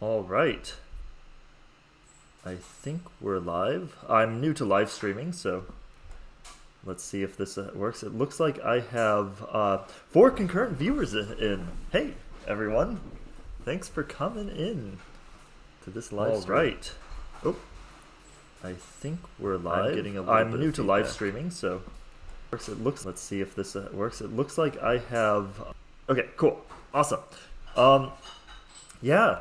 All right. I think we're live. I'm new to live streaming, so let's see if this works. It looks like I have 4 concurrent viewers in. Hey, everyone. Thanks for coming in to this live stream. All right. Oh, I think we're live. I'm new to live streaming, so it looks. Let's see if this works. It looks like I have. Okay, cool, awesome. Yeah.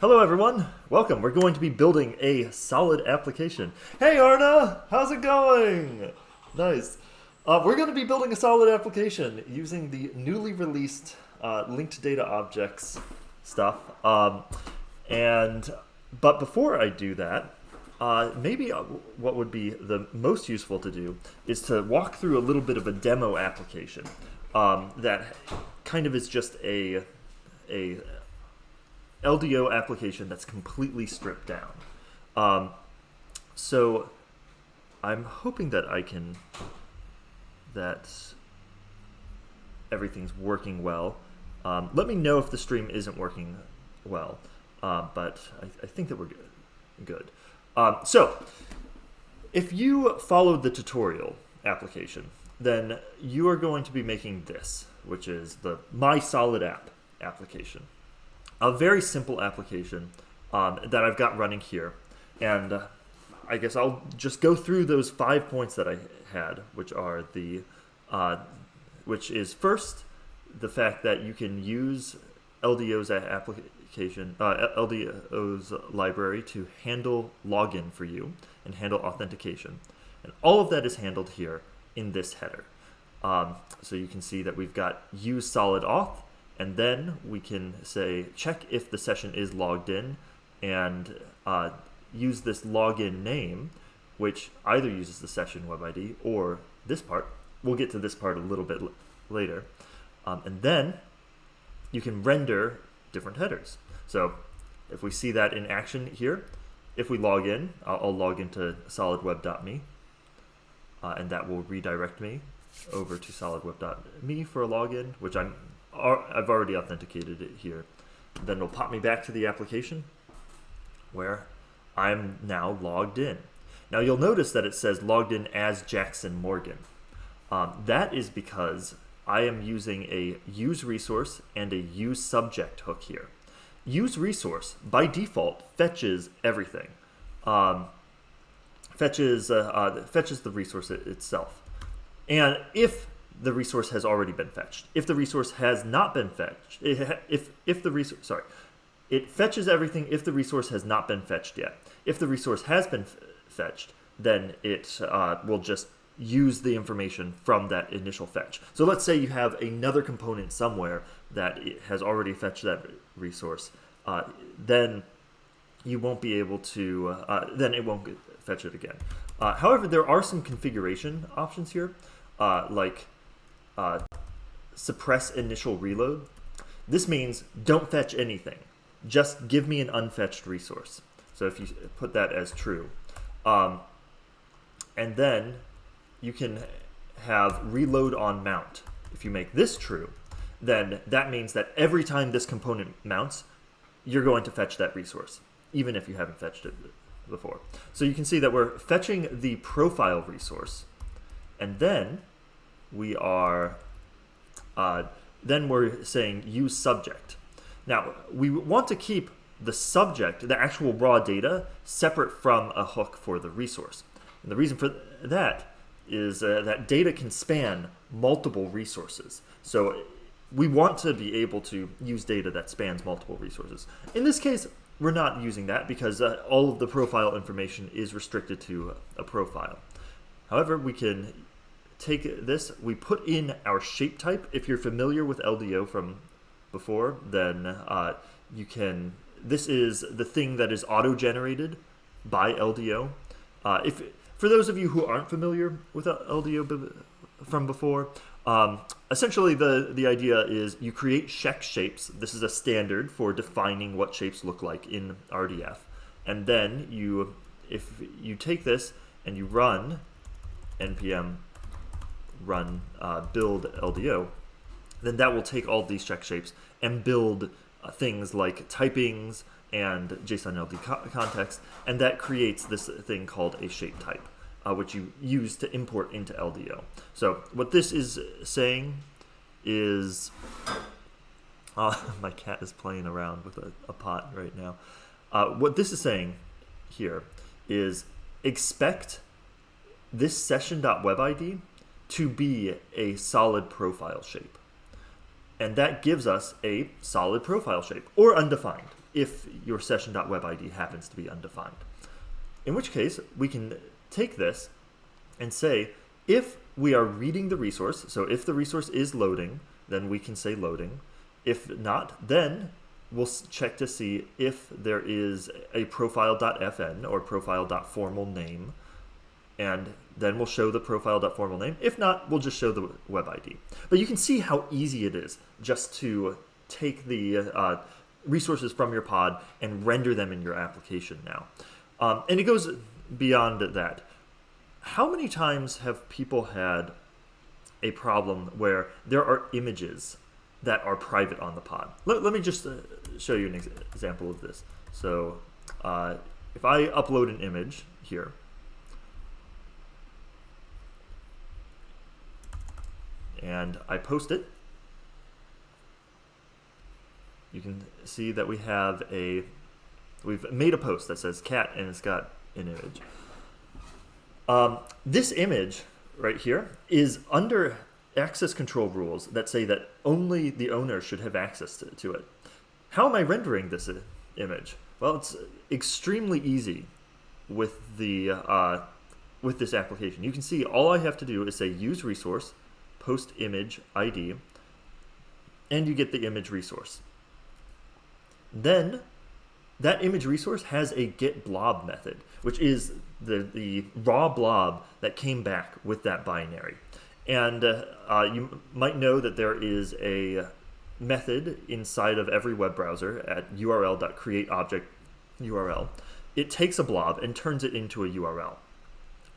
Hello, everyone. Welcome. We're going to be building a solid application. Hey, Arna, how's it going? Nice. We're going to be building a solid application using the newly released linked data objects stuff. But before I do that, maybe what would be the most useful to do is to walk through a little bit of a demo application that kind of is just a LDO application that's completely stripped down. So I'm hoping that that everything's working well. Let me know if the stream isn't working well, but I think that we're good. So if you followed the tutorial application, then you are going to be making this, which is the My Solid App application. A very simple application that I've got running here. And I guess I'll just go through those 5 points that I had, which are which is first, the fact that you can use LDO's application, LDO's library to handle login for you and handle authentication. And all of that is handled here in this header. So you can see that we've got use solid auth, and then we can say check if the session is logged in and use this login name, which either uses the session web ID or this part. We'll get to this part a little bit later. And then you can render different headers. So if we see that in action here, if we log in, I'll log into solidweb.me, and that will redirect me over to solidweb.me for a login, which I've already authenticated it here. Then it'll pop me back to the application where I'm now logged in. Now you'll notice that it says logged in as Jackson Morgan. That is because I am using a use resource and a use subject hook here. Use resource by default fetches everything. Fetches the resource itself. And if the resource has already been fetched. If the resource has not been fetched, it fetches everything if the resource has not been fetched yet. If the resource has been fetched, then it will just use the information from that initial fetch. So let's say you have another component somewhere that it has already fetched that resource, then you won't be able to, then it won't fetch it again. However, there are some configuration options here, like suppress initial reload. This means don't fetch anything. Just give me an unfetched resource. So if you put that as true, and then you can have reload on mount. If you make this true, then that means that every time this component mounts, you're going to fetch that resource, even if you haven't fetched it before. So you can see that we're fetching the profile resource, and then we are then we're saying use subject. Now we want to keep the subject, the actual raw data, separate from a hook for the resource. And the reason for that is that data can span multiple resources. So we want to be able to use data that spans multiple resources. In this case, we're not using that because all of the profile information is restricted to a profile. However, we can take this, we put in our shape type. If you're familiar with LDO from before, then you can, this is the thing that is auto-generated by LDO. For those of you who aren't familiar with LDO from before, essentially the idea is you create check shapes. This is a standard for defining what shapes look like in RDF. And then if you take this and you run npm run build LDO, then that will take all of these check shapes and build things like typings and JSON LD context, and that creates this thing called a shape type, which you use to import into LDO. So what this is saying is, my cat is playing around with a pot right now. What this is saying here is expect this session.webID to be a solid profile shape. And that gives us a solid profile shape, or undefined, if your session.webID happens to be undefined. In which case, we can take this and say, if we are reading the resource, so if the resource is loading, then we can say loading. If not, then we'll check to see if there is a profile.fn or profile.formal name, and then we'll show the profile.formal name. If not, we'll just show the web ID. But you can see how easy it is just to take the resources from your pod and render them in your application now. And it goes beyond that. How many times have people had a problem where there are images that are private on the pod? Let me just show you an example of this. So if I upload an image here, and I post it, you can see that we've made a post that says cat and it's got an image. This image right here is under access control rules that say that only the owner should have access to it. How am I rendering this image? Well, it's extremely easy with the with this application. You can see all I have to do is say use resource, post image ID, and you get the image resource. Then that image resource has a get blob method, which is the raw blob that came back with that binary. And you might know that there is a method inside of every web browser at url.createObjectURL. It takes a blob and turns it into a URL.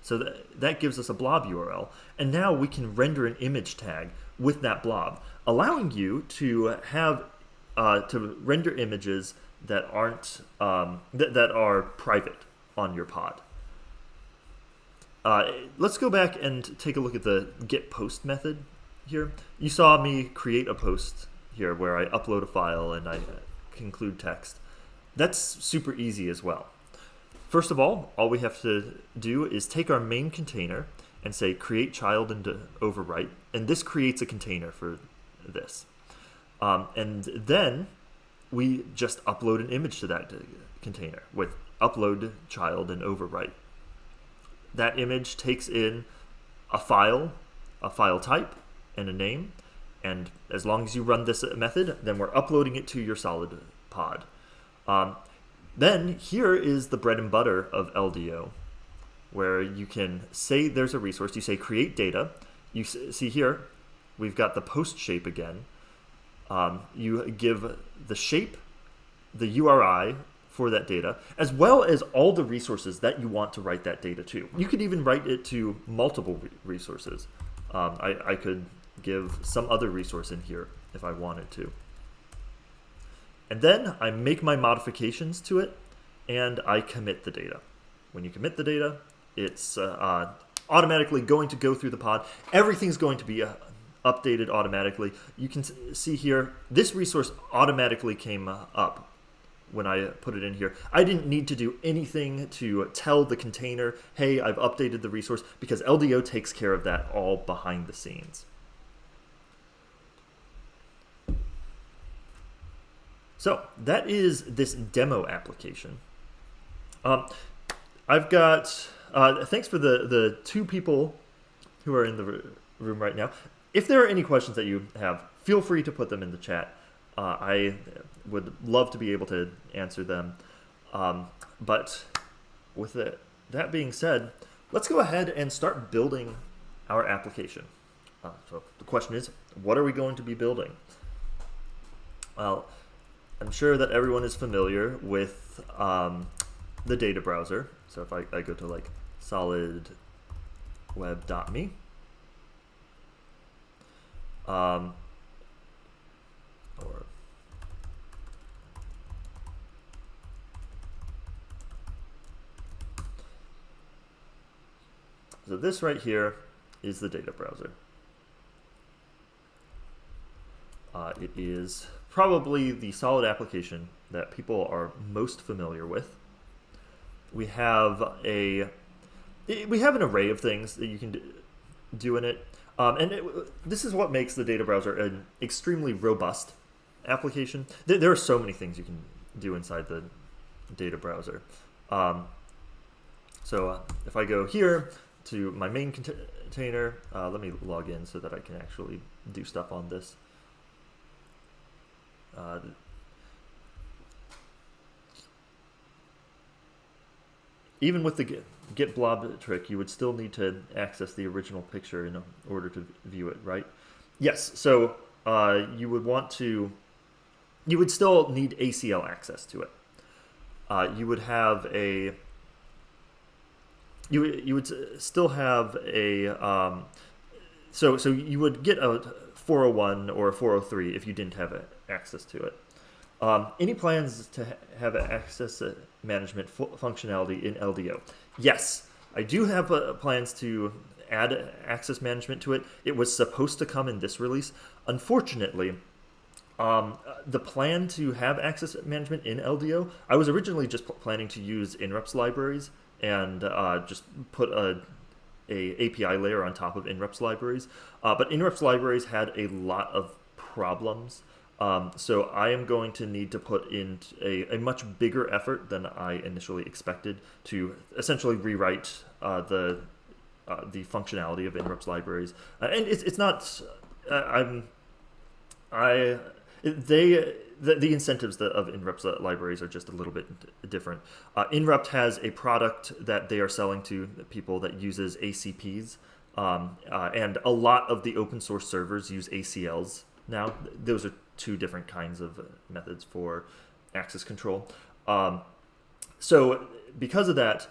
So that gives us a blob URL. And now we can render an image tag with that blob, allowing you to have to render images that aren't that are private on your pod. Let's go back and take a look at the get post method here. You saw me create a post here where I upload a file and I include text. That's super easy as well. First of all we have to do is take our main container and say create child and overwrite, and this creates a container for this. And then we just upload an image to that container with upload child and overwrite. That image takes in a file type, and a name, and as long as you run this method, then we're uploading it to your solid pod. Then here is the bread and butter of LDO, where you can say there's a resource, you say create data, you see here, we've got the post shape again. You give the shape, the URI for that data, as well as all the resources that you want to write that data to. You could even write it to multiple resources. I could give some other resource in here if I wanted to. And then I make my modifications to it, and I commit the data. When you commit the data, it's automatically going to go through the pod. Everything's going to be updated automatically. You can see here, this resource automatically came up when I put it in here. I didn't need to do anything to tell the container, hey, I've updated the resource, because LDO takes care of that all behind the scenes. So that is this demo application. I've got, thanks for the two people who are in the room right now. If there are any questions that you have, feel free to put them in the chat. I would love to be able to answer them. But with that being said, let's go ahead and start building our application. So the question is, what are we going to be building? Well, I'm sure that everyone is familiar with the data browser. So if I go to like solidweb.me, or So this right here is the data browser. It is probably the solid application that people are most familiar with. We have an array of things that you can do in it. This is what makes the data browser an extremely robust application. There are so many things you can do inside the data browser. If I go here to my main container, let me log in so that I can actually do stuff on this. Even with the get blob trick, you would still need to access the original picture in order to view it, right? Yes, so you would still need ACL access to it. You would have a, you would still have a, so you would get a 401 or a 403 if you didn't have access to it. Any plans to have access management functionality in LDO? Yes, I do have plans to add access management to it. It was supposed to come in this release. Unfortunately, the plan to have access management in LDO, I was originally just planning to use INREPS libraries and just put a API layer on top of INREPS libraries. But INREPS libraries had a lot of problems. So I am going to need to put in a much bigger effort than I initially expected to essentially rewrite the functionality of INREPS libraries. And it's not the incentives of INREPS libraries are just a little bit different. INREPT has a product that they are selling to people that uses ACPs, and a lot of the open source servers use ACLs now. Those are two different kinds of methods for access control. So because of that,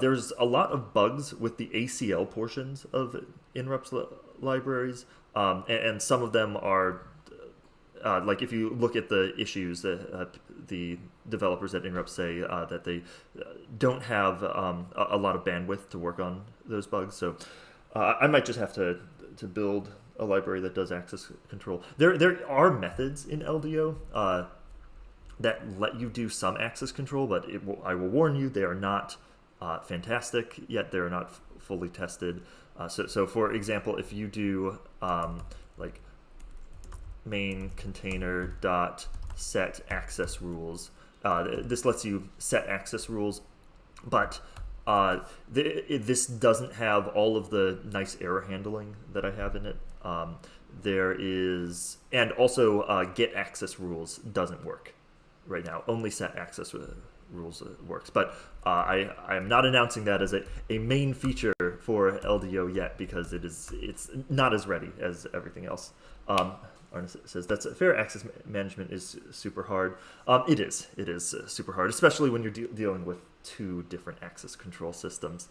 there's a lot of bugs with the ACL portions of INREPS libraries, and some of them are like if you look at the issues that the developers at INREPT say that they don't have a lot of bandwidth to work on those bugs. So I might just have to build a library that does access control. There are methods in LDO that let you do some access control, but I will warn you, they are not fantastic, yet they're not fully tested. So for example, if you do like main container dot set access rules, this lets you set access rules, but this doesn't have all of the nice error handling that I have in it. There is, and also get access rules doesn't work right now. Only set access rules works. But I am not announcing that as a main feature for LDO yet, because it's not as ready as everything else. Arne says that's fair. Access management is super hard. It is super hard, especially when you're dealing with two different access control systems.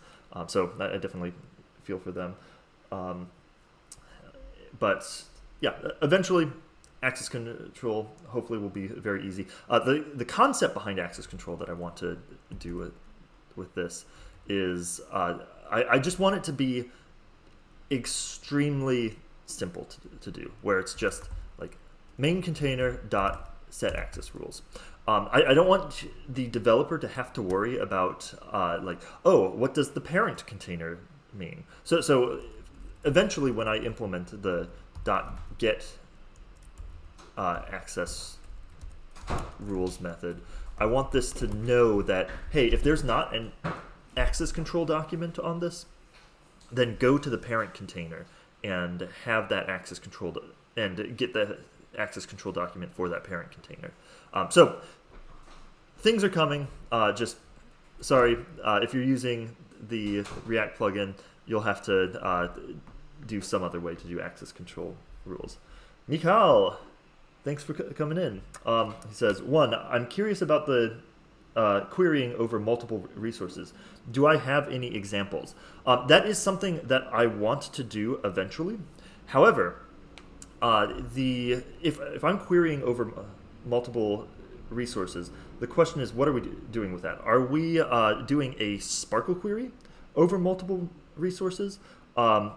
So I definitely feel for them. But yeah, eventually access control hopefully will be very easy. The concept behind access control that I want to do with this is I just want it to be extremely simple to do, where it's just like main container dot set access rules. I don't want the developer to have to worry about like, oh, what does the parent container mean? So eventually, when I implement the .get access rules method, I want this to know that, hey, if there's not an access control document on this, then go to the parent container and have that access control and get the access control document for that parent container. So things are coming. Just sorry, if you're using the React plugin, you'll have to do some other way to do access control rules. Mikhail, thanks for coming in. He says, 1, I'm curious about the querying over multiple resources. Do I have any examples? That is something that I want to do eventually. However, if I'm querying over multiple resources, the question is, what are we doing with that? Are we doing a Sparkle query over multiple resources? And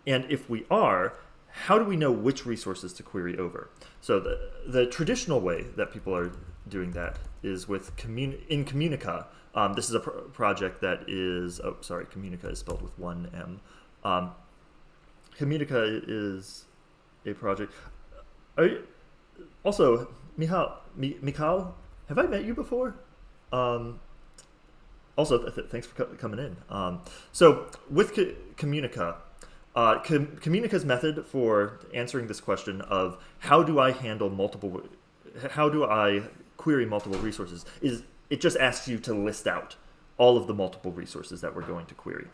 if we are, how do we know which resources to query over? So the traditional way that people are doing that is with in Communica. This is a project that is, Communica is spelled with one M. Communica is a project. Also, Michal, have I met you before? Also, thanks for coming in. So with Communica, Communica's method for answering this question of how do I query multiple resources is it just asks you to list out all of the multiple resources that we're going to query.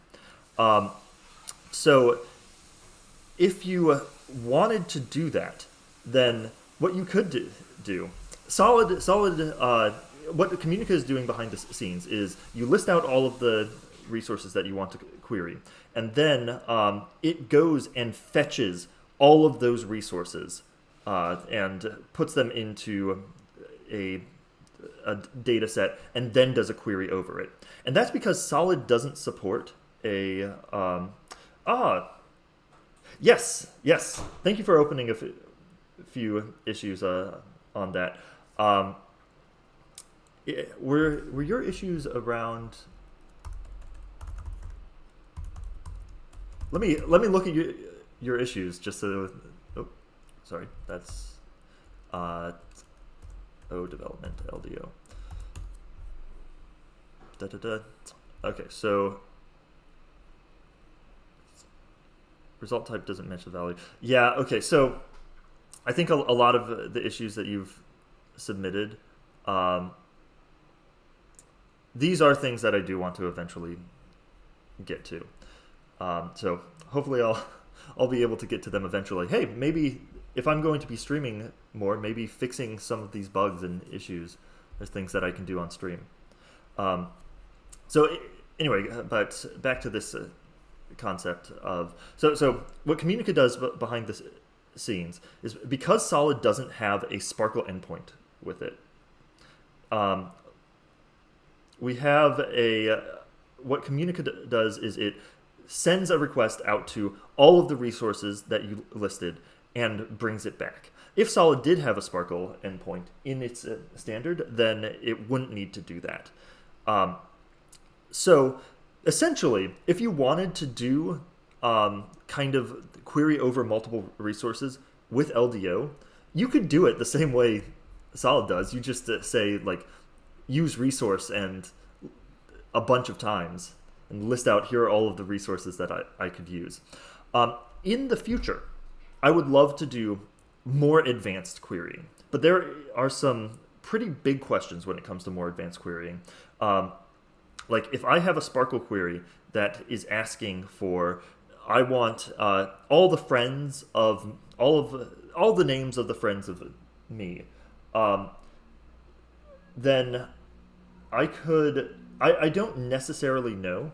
So if you wanted to do that, then what you could do what Communica is doing behind the scenes is you list out all of the resources that you want to query, and then it goes and fetches all of those resources and puts them into a data set and then does a query over it. And that's because Solid doesn't support a... Yes. Thank you for opening a few issues on that. Were your issues around... Let me look at your issues just so... Oh, sorry. That's... development, LDO. Okay, so... Result type doesn't match the value. Yeah, okay, so I think a lot of the issues that you've submitted, these are things that I do want to eventually get to. So hopefully I'll be able to get to them eventually. Hey, maybe if I'm going to be streaming more, maybe fixing some of these bugs and issues, there's things that I can do on stream. So anyway, but back to this concept of so what Communica does behind the scenes is because Solid doesn't have a Sparkle endpoint with it. We have what Communica does is it sends a request out to all of the resources that you listed and brings it back. If Solid did have a Sparkle endpoint in its standard, then it wouldn't need to do that. So essentially, if you wanted to do kind of query over multiple resources with LDO, you could do it the same way Solid does. You just say, like, use resource and a bunch of times and list out here are all of the resources that I could use. In the future, I would love to do more advanced querying, but there are some pretty big questions when it comes to more advanced querying. Like if I have a Sparkle query that is asking for, I want all the friends of all the names of the friends of me, then I don't necessarily know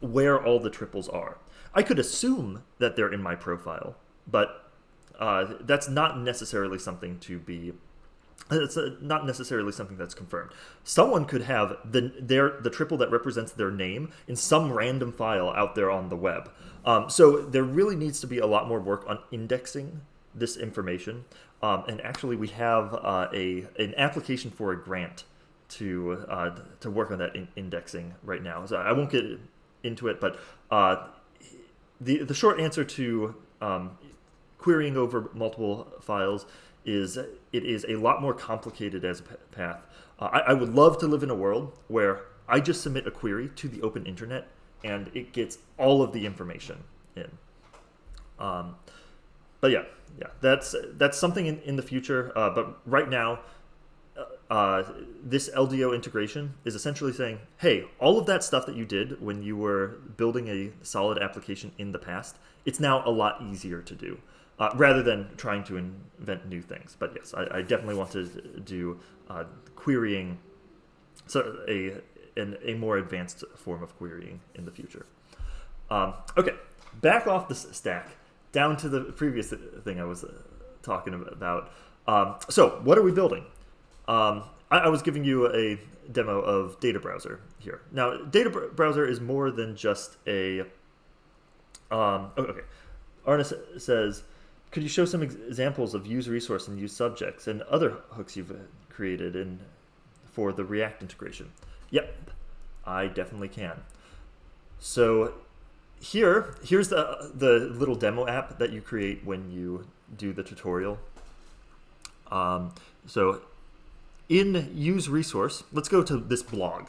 where all the triples are. I could assume that they're in my profile, but that's not necessarily something to be. It's not necessarily something that's confirmed. Someone could have the triple that represents their name in some random file out there on the web. So there really needs to be a lot more work on indexing this information. And actually, we have an application for a grant to work on that indexing right now. So I won't get into it, but the short answer to querying over multiple files is it is a lot more complicated as a path. I would love to live in a world where I just submit a query to the open internet and it gets all of the information in. But yeah, that's something in the future. But right now, this LDO integration is essentially saying, hey, all of that stuff that you did when you were building a Solid application in the past, it's now a lot easier to do. Rather than trying to invent new things. But yes, I definitely want to do querying, so a more advanced form of querying in the future. Okay, back off the stack, down to the previous thing I was talking about. So what are we building? I was giving you a demo of Data Browser here. Now, Data Browser is more than just a Okay. Arnis says, could you show some examples of use resource and use subjects and other hooks you've created for the React integration? Yep, I definitely can. So here's the little demo app that you create when you do the tutorial. So in use resource, let's go to this blog.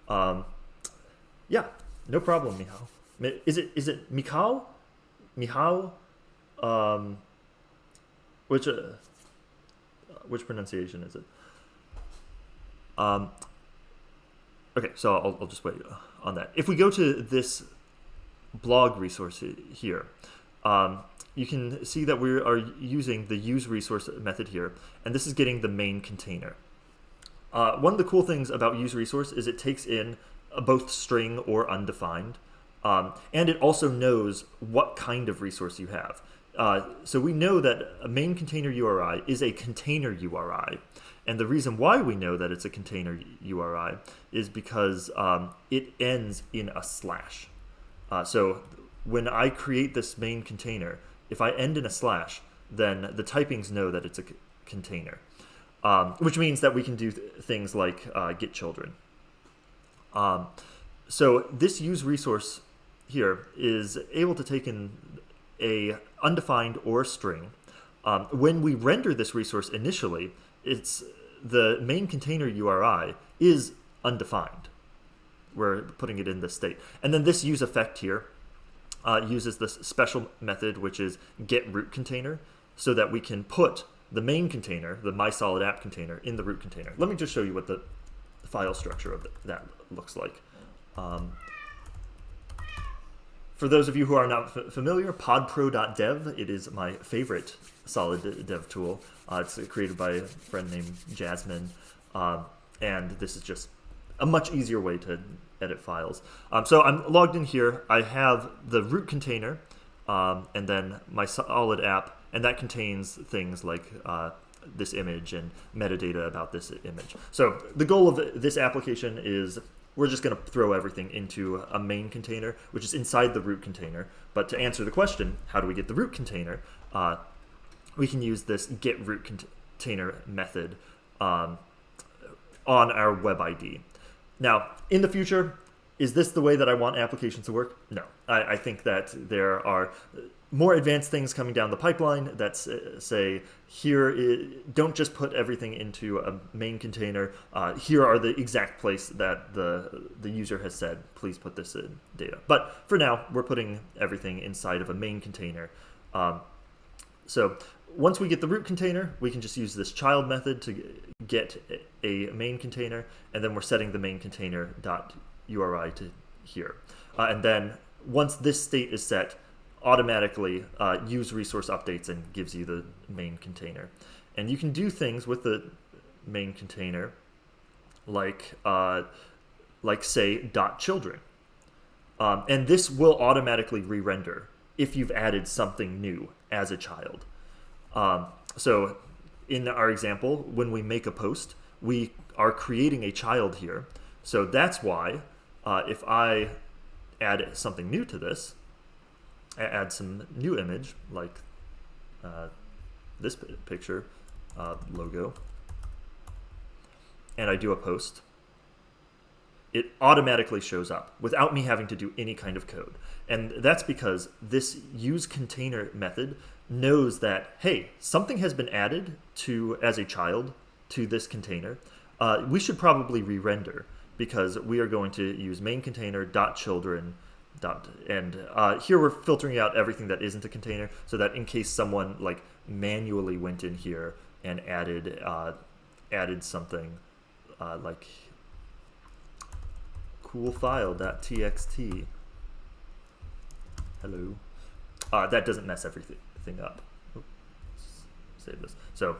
Yeah, no problem, Michał. Is it Michał? Michał? Which pronunciation is it? Okay, so I'll just wait on that. If we go to this blog resource here, you can see that we are using the use resource method here, and this is getting the main container. One of the cool things about use resource is it takes in both string or undefined, and it also knows what kind of resource you have. So we know that a main container URI is a container URI. And the reason why we know that it's a container URI is because it ends in a slash. So when I create this main container, if I end in a slash, then the typings know that it's a container, which means that we can do things like get children. So this use resource here is able to take in a undefined or string. When we render this resource initially, the main container URI is undefined. We're putting it in this state. And then this use effect here uses this special method, which is get root container, so that we can put the main container, the my solid app container, in the root container. Let me just show you what the file structure of that looks like. For those of you who are not familiar, podpro.dev, it is my favorite solid dev tool. It's created by a friend named Jasmine, and this is just a much easier way to edit files. So I'm logged in here. I have the root container, and then my solid app, and that contains things like this image and metadata about this image. So the goal of this application is we're just going to throw everything into a main container, which is inside the root container. But to answer the question, how do we get the root container? We can use this get root container method on our web ID. Now, in the future, is this the way that I want applications to work? No. I think that there are more advanced things coming down the pipeline that say, don't just put everything into a main container. Here are the exact place that the user has said, please put this in data. But for now, we're putting everything inside of a main container. So once we get the root container, we can just use this child method to get a main container, and then we're setting the main container .uri to here. And then once this state is set, automatically use resource updates and gives you the main container. And you can do things with the main container like say .children. And this will automatically re-render if you've added something new as a child. So in our example, when we make a post, we are creating a child here. So that's why if I add something new to this, add some new image like this picture logo, and I do a post, it automatically shows up without me having to do any kind of code. And that's because this use container method knows that, hey, something has been added as a child to this container. We should probably re-render because we are going to use main container .children and here we're filtering out everything that isn't a container, so that in case someone like manually went in here and added something like coolfile.txt, hello, that doesn't mess everything up. Oops, save this. So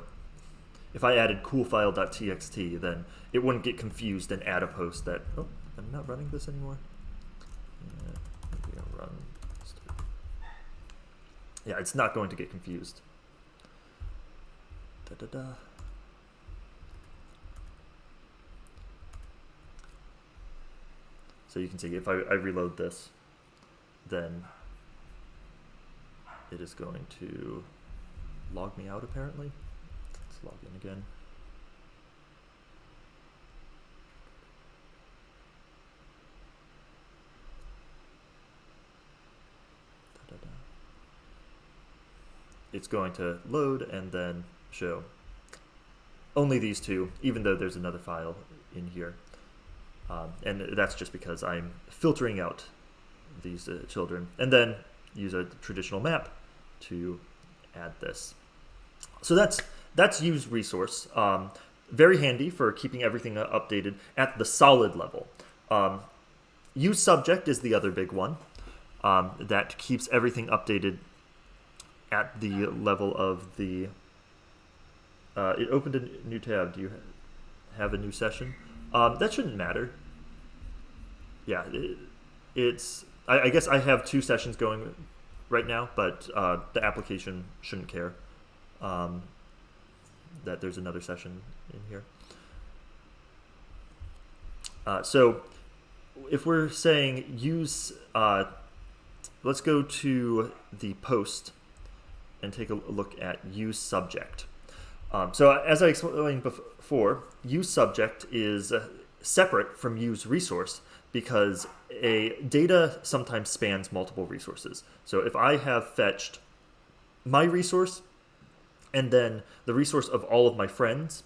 if I added coolfile.txt, then it wouldn't get confused and add a post that, oh, I'm not running this anymore. Yeah, it's not going to get confused. So you can see if I reload this, then it is going to log me out apparently. Let's log in again. It's going to load and then show only these two, even though there's another file in here. And that's just because I'm filtering out these children, and then use a traditional map to add this. So that's use resource. Very handy for keeping everything updated at the solid level. Use subject is the other big one that keeps everything updated at the level of the. It opened a new tab. Do you have a new session? That shouldn't matter. Yeah, I guess I have 2 sessions going right now, but the application shouldn't care that there's another session in here. So if we're saying use, let's go to the post and take a look at use subject. So as I explained before, use subject is separate from use resource because a data sometimes spans multiple resources. So if I have fetched my resource and then the resource of all of my friends,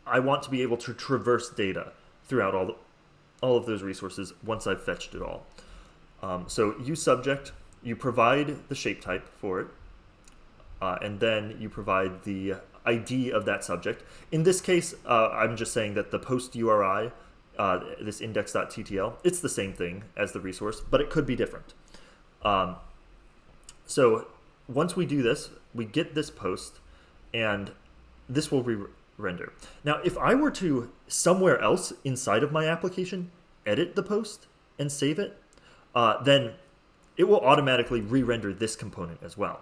I want to be able to traverse data throughout all of those resources once I've fetched it all. So use subject, you provide the shape type for it, and then you provide the ID of that subject. In this case, I'm just saying that the post URI, this index.ttl, it's the same thing as the resource, but it could be different. So once we do this, we get this post, and this will re-render. Now, if I were to somewhere else inside of my application edit the post and save it, then it will automatically re-render this component as well.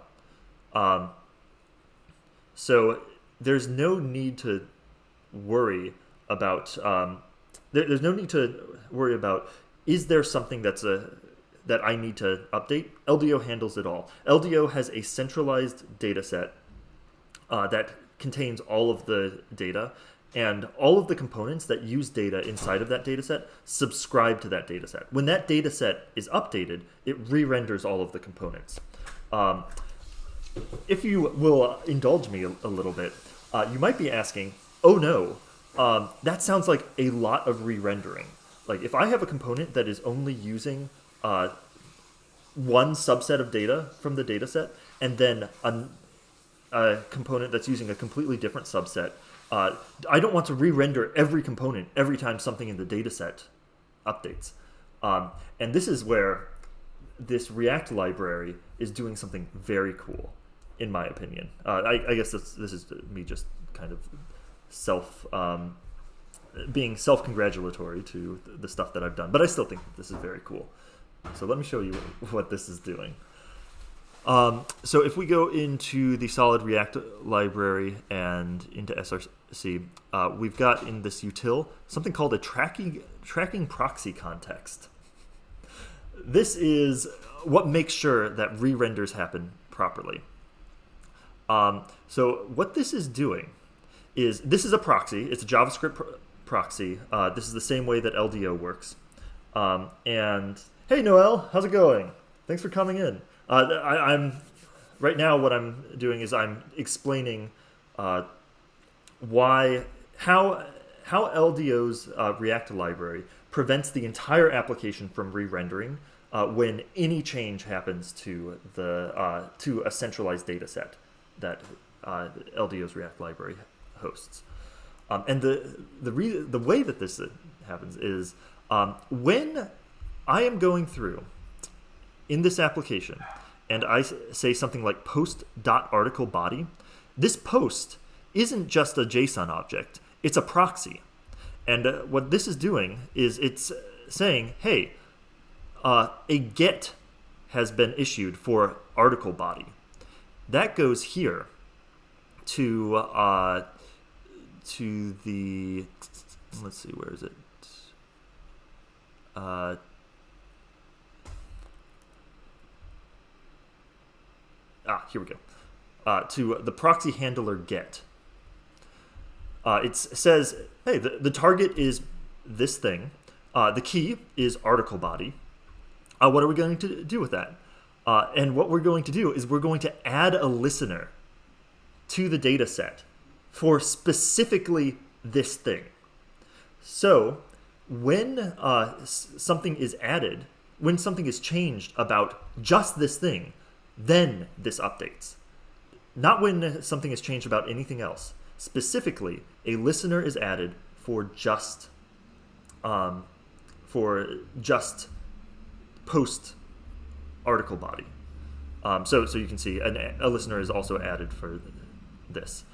So there's no need to worry about there's no need to worry about is there something that I need to update. LDO handles it all. LDO has a centralized data set that contains all of the data, and all of the components that use data inside of that data set subscribe to that data set. When that data set is updated, it re-renders all of the components. If you will indulge me a little bit, you might be asking, oh no, that sounds like a lot of re-rendering. Like if I have a component that is only using one subset of data from the data set, and then a component that's using a completely different subset, I don't want to re-render every component every time something in the data set updates. And this is where this React library is doing something very cool, in my opinion. I guess this is me just kind of being self-congratulatory to the stuff that I've done, but I still think this is very cool. So let me show you what this is doing. So if we go into the solid React library and into SRC, we've got in this util something called a tracking proxy context. This is what makes sure that re-renders happen properly. So what this is doing is, this is a proxy. It's a JavaScript proxy. This is the same way that LDO works. And hey, Noel, how's it going? Thanks for coming in. I'm right now. What I'm doing is I'm explaining how LDO's React library prevents the entire application from re-rendering when any change happens to a centralized data set that LDO's React library hosts. And the way that this happens is when I am going through in this application and I say something like post.articleBody, this post isn't just a JSON object, it's a proxy. And what this is doing is it's saying, hey, a get has been issued for article body. That goes here to the, let's see, where is it? here we go, to the proxy handler get. It says, hey, the target is this thing. The key is article body. What are we going to do with that? And what we're going to do is we're going to add a listener to the data set for specifically this thing. So when something is added, when something is changed about just this thing, then this updates. Not when something is changed about anything else. Specifically, a listener is added for just post article body. So you can see a listener is also added for this.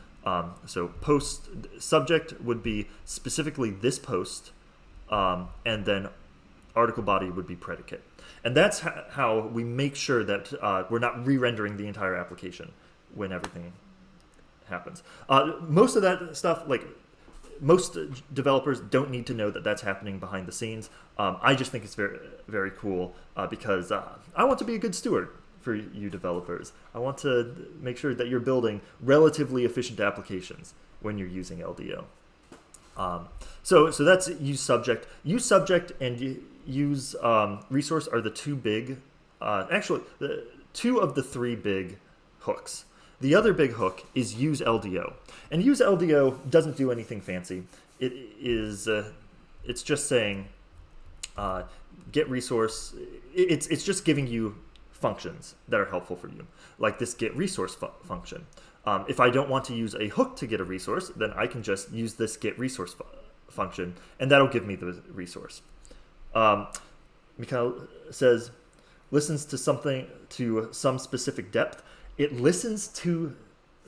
So post subject would be specifically this post, and then article body would be predicate. And that's how we make sure that we're not re-rendering the entire application when everything happens. Most of that stuff, like most developers don't need to know that that's happening behind the scenes. I just think it's very, very cool because I want to be a good steward for you developers. I want to make sure that you're building relatively efficient applications when you're using LDO. So that's use subject. Use subject and use resource are the two big, actually, the two of the three big hooks. The other big hook is use LDO. And use LDO doesn't do anything fancy. It is, it's just saying get resource. It's just giving you functions that are helpful for you, like this get resource function. If I don't want to use a hook to get a resource, then I can just use this get resource function, and that'll give me the resource. Mikhail says, listens to some specific depth. It listens to,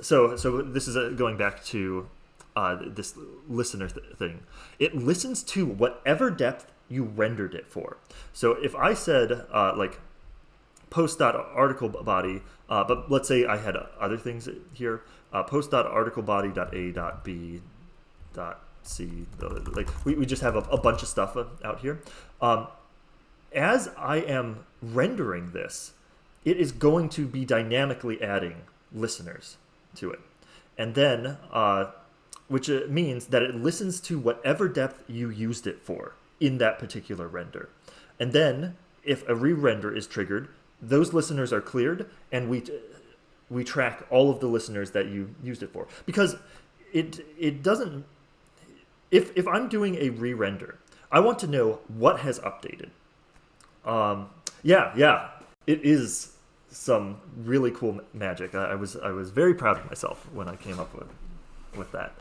so this is going back to this listener thing. It listens to whatever depth you rendered it for. So if I said like post.article body, but let's say I had other things here, post.articlebody.a.b.c, like we just have a bunch of stuff out here. As I am rendering this, it is going to be dynamically adding listeners to it. And then, which means that it listens to whatever depth you used it for in that particular render. And then, if a re-render is triggered, those listeners are cleared, and we track all of the listeners that you used it for. Because it doesn't, if I'm doing a re-render, I want to know what has updated. Yeah, it is some really cool magic. I was very proud of myself when I came up with that.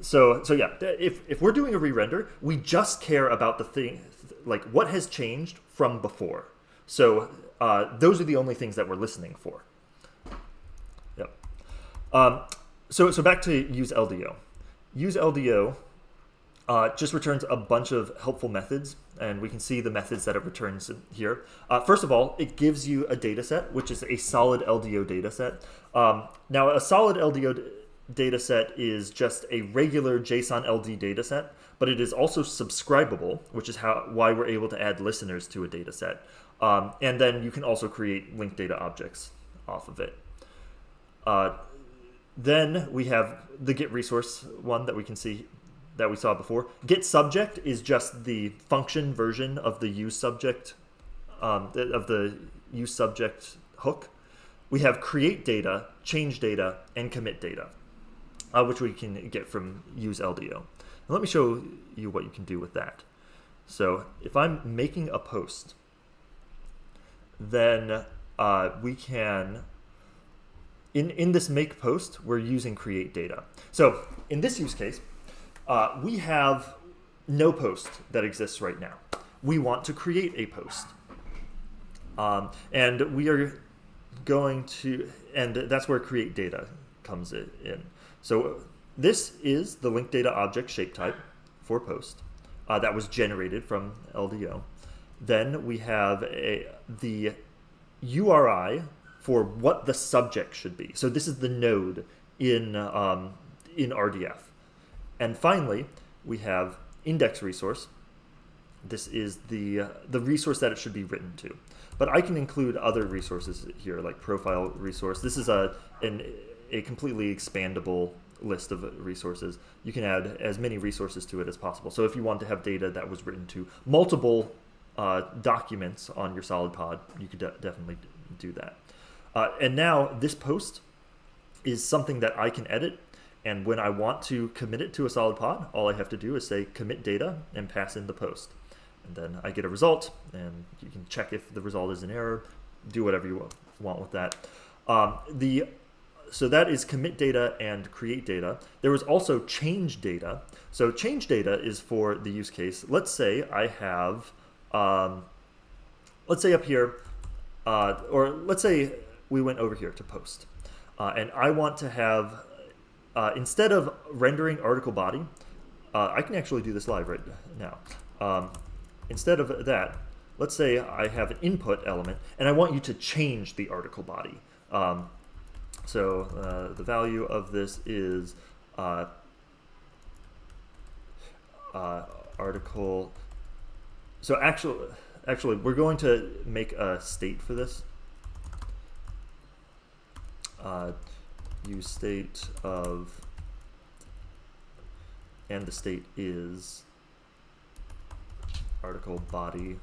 So yeah, if we're doing a re-render, we just care about the thing, like what has changed from before. So those are the only things that we're listening for. Yep. So back to use LDO. Use LDO just returns a bunch of helpful methods, and we can see the methods that it returns here. First of all, it gives you a data set, which is a solid LDO data set. Now, a solid LDO data set is just a regular JSON LD data set, but it is also subscribable, which is why we're able to add listeners to a data set. And then you can also create linked data objects off of it. Then we have the get resource one that we can see that we saw before. Get subject is just the function version of the use subject hook. We have create data, change data, and commit data, which we can get from use LDO. And let me show you what you can do with that. So if I'm making a post, then we can, in this make post, we're using create data. So in this use case, we have no post that exists right now. We want to create a post. And we are going to, and that's where create data comes in. So this is the linked data object shape type for post that was generated from LDO. Then we have the URI for what the subject should be. So this is the node in RDF. And finally, we have index resource. This is the resource that it should be written to. But I can include other resources here, like profile resource. This is a completely expandable list of resources. You can add as many resources to it as possible. So if you want to have data that was written to multiple documents on your solid pod, you could definitely do that. And now this post is something that I can edit. And when I want to commit it to a solid pod, all I have to do is say commit data and pass in the post. And then I get a result, and you can check if the result is an error, do whatever you want with that. So that is commit data and create data. There was also change data. So change data is for the use case. Let's say I have, let's say up here, or let's say we went over here to post. And I want to have, instead of rendering article body, I can actually do this live right now. Instead of that, let's say I have an input element, and I want you to change the article body. So the value of this is article. So actually, we're going to make a state for this. Use state of, and the state is article body,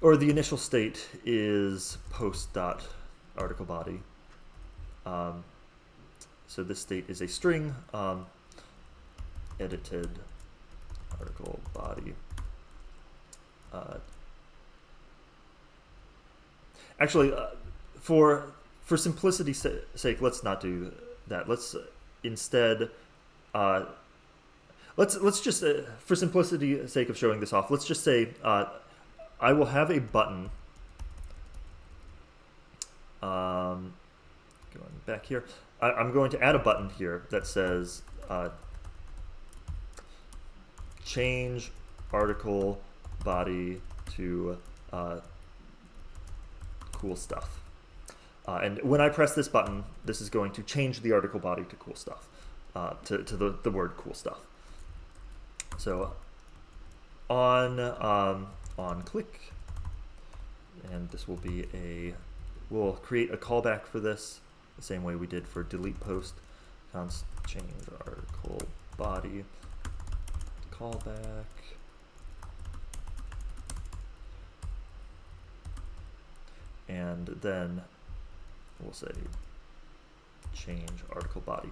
or the initial state is post dot article body. So this state is a string, edited article body. Actually, for simplicity's sake, let's not do that. Let's instead, let's just, for simplicity's sake of showing this off, let's just say I will have a button. Going back here, I'm going to add a button here that says change article body to cool stuff. And when I press this button, this is going to change the article body to cool stuff, to the word cool stuff. So on click, and this will be we'll create a callback for this the same way we did for delete post. Const change article body callback. And then we'll say change article body.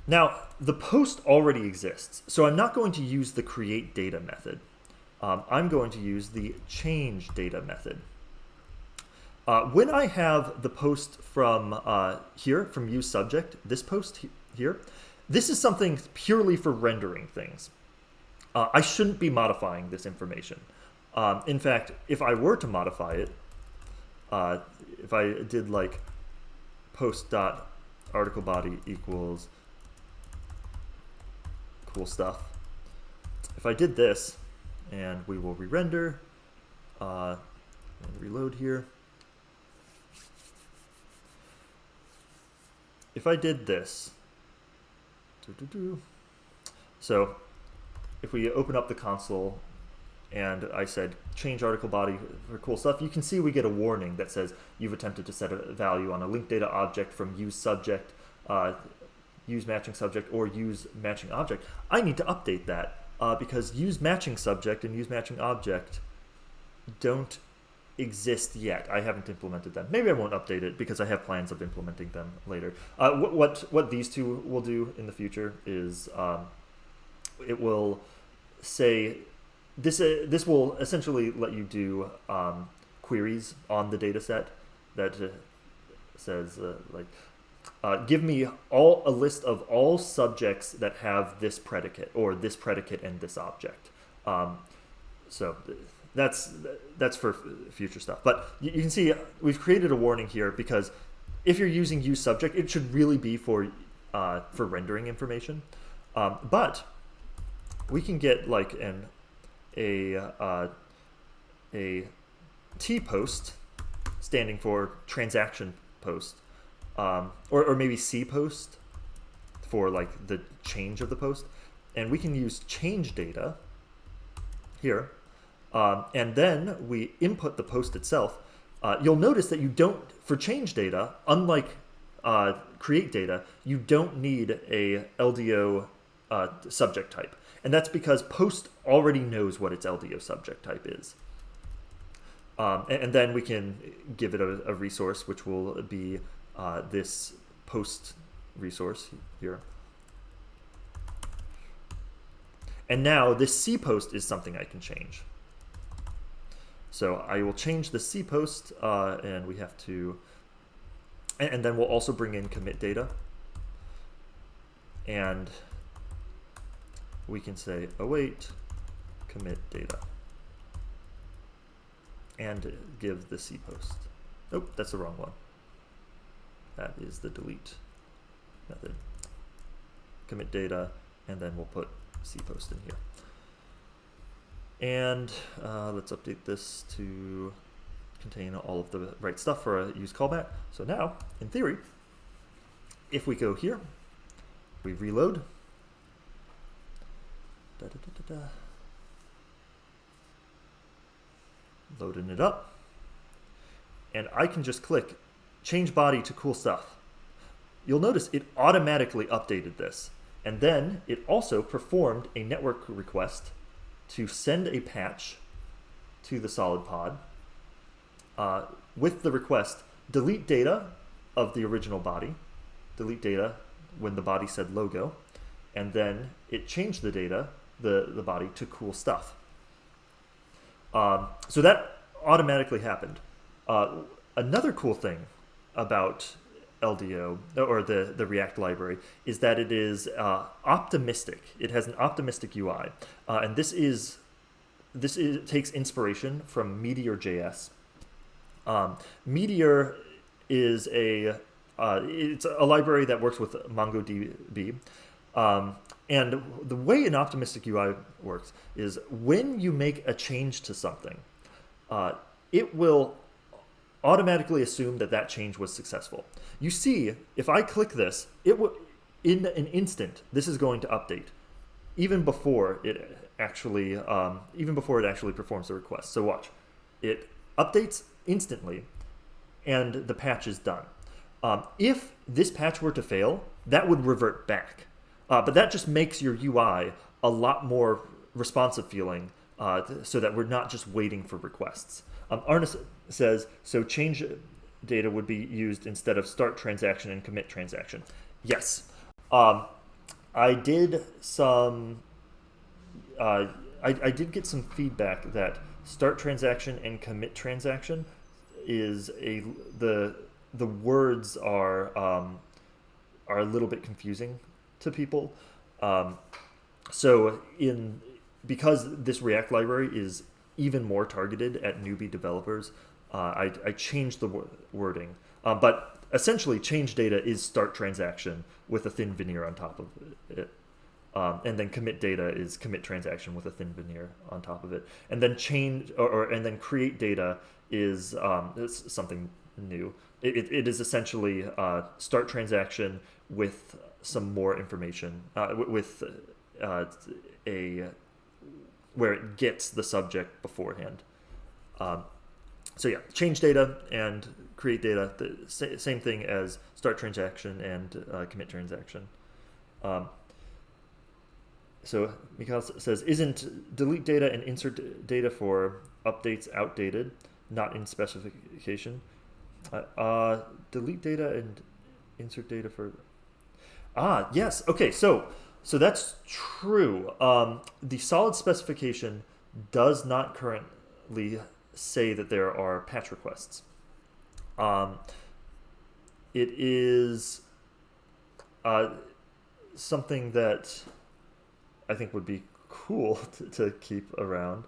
Now, the post already exists, so I'm not going to use the create data method. I'm going to use the change data method. When I have the post from here, from use subject, this post here, this is something purely for rendering things. I shouldn't be modifying this information. In fact, if I were to modify it, if I did like post dot article body equals cool stuff, if I did this, and we will re-render and reload here. If I did this, so if we open up the console and I said change article body for cool stuff, you can see we get a warning that says you've attempted to set a value on a linked data object from use subject, use matching subject, or use matching object. I need to update that because use matching subject and use matching object don't exist yet. I haven't implemented them. Maybe I won't update it because I have plans of implementing them later. What these two will do in the future is it will say this will essentially let you do queries on the data set that says give me a list of all subjects that have this predicate, or this predicate and this object. So that's for future stuff. But you can see we've created a warning here because if you're using use subject, it should really be for rendering information. But we can get like a T post standing for transaction post, or maybe C post for like the change of the post, and we can use change data here And then we input the post itself. You'll notice that you don't, for change data, unlike create data, you don't need a LDO subject type. And that's because post already knows what its LDO subject type is. And then we can give it a resource, which will be this post resource here. And now this C post is something I can change. So I will change the C post, and we have to, and then we'll also bring in commit data. And we can say await commit data and give the C post. Nope, that's the wrong one. That is the delete method. Commit data, and then we'll put C post in here. And let's update this to contain all of the right stuff for a use callback. So now, in theory, if we go here, we reload. Loading it up. And I can just click change body to cool stuff. You'll notice it automatically updated this. And then it also performed a network request to send a patch to the solid pod with the request, delete data of the original body, delete data when the body said logo, and then it changed the data, the body, to cool stuff. So that automatically happened. Another cool thing about LDO, or the React library, is that it is optimistic. It has an optimistic UI, and this takes inspiration from Meteor.js. Meteor is it's a library that works with MongoDB, and the way an optimistic UI works is when you make a change to something, it will automatically assume that that change was successful. You see, if I click this, in an instant, this is going to update, even before it actually performs the request. So watch, it updates instantly, and the patch is done. If this patch were to fail, that would revert back, but that just makes your UI a lot more responsive feeling, so that we're not just waiting for requests. Arne says, so change data would be used instead of start transaction and commit transaction. Yes. I did some, I did get some feedback that start transaction and commit transaction is the words are a little bit confusing to people. Because this React library is even more targeted at newbie developers, I changed the wording. But essentially, change data is start transaction with a thin veneer on top of it. And then commit data is commit transaction with a thin veneer on top of it. And then and then create data is something new. It is essentially start transaction with some more information, where it gets the subject beforehand. So yeah, change data and create data, the same thing as start transaction and commit transaction. So Mikhail says, isn't delete data and insert data for updates outdated, not in specification? Delete data and insert data for... yes, okay, so that's true. The solid specification does not currently say that there are patch requests. It is something that I think would be cool to keep around.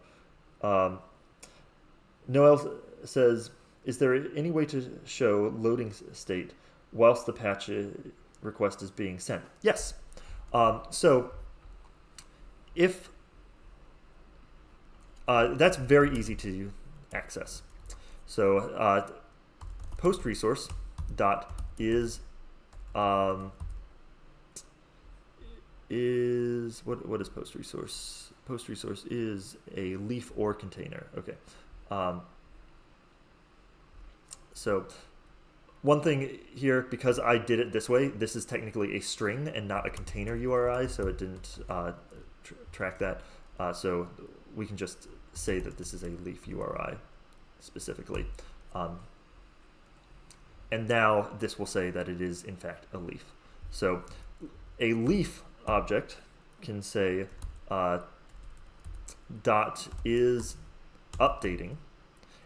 Noel says, is there any way to show loading state whilst the patch request is being sent? Yes. So if that's very easy to access. So post resource dot is what is post resource? post resource is a leaf or container. Okay. So one thing here, because I did it this way, this is technically a string and not a container URI, so it didn't track that. So we can just say that this is a leaf URI specifically. And now this will say that it is in fact a leaf. So a leaf object can say dot is updating,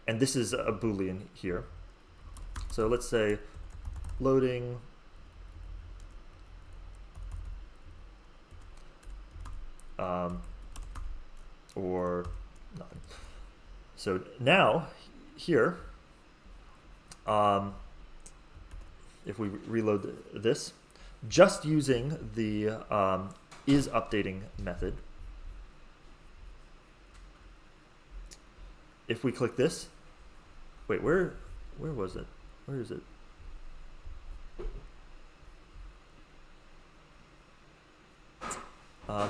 and this is a Boolean here. So let's say loading or nothing. So now here, if we reload this, just using the is updating method, if we click this, wait, where was it? Where is it?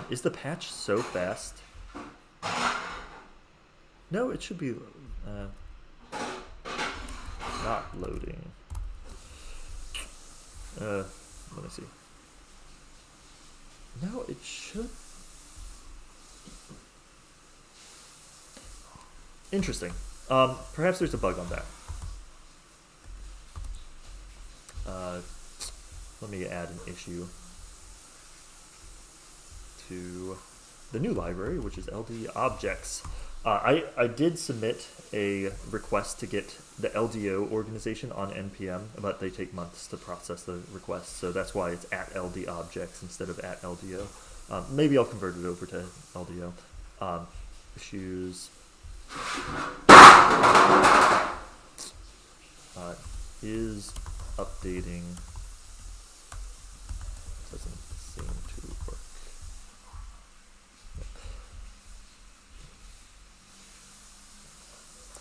Is the patch so fast? No, it should be not loading. Let me see. No, it should. Interesting. Perhaps there's a bug on that. Let me add an issue to the new library, which is LD objects. I did submit a request to get the LDO organization on NPM, but they take months to process the request, so that's why it's at LD objects instead of at LDO. Maybe I'll convert it over to LDO. Issues is updating doesn't seem to work.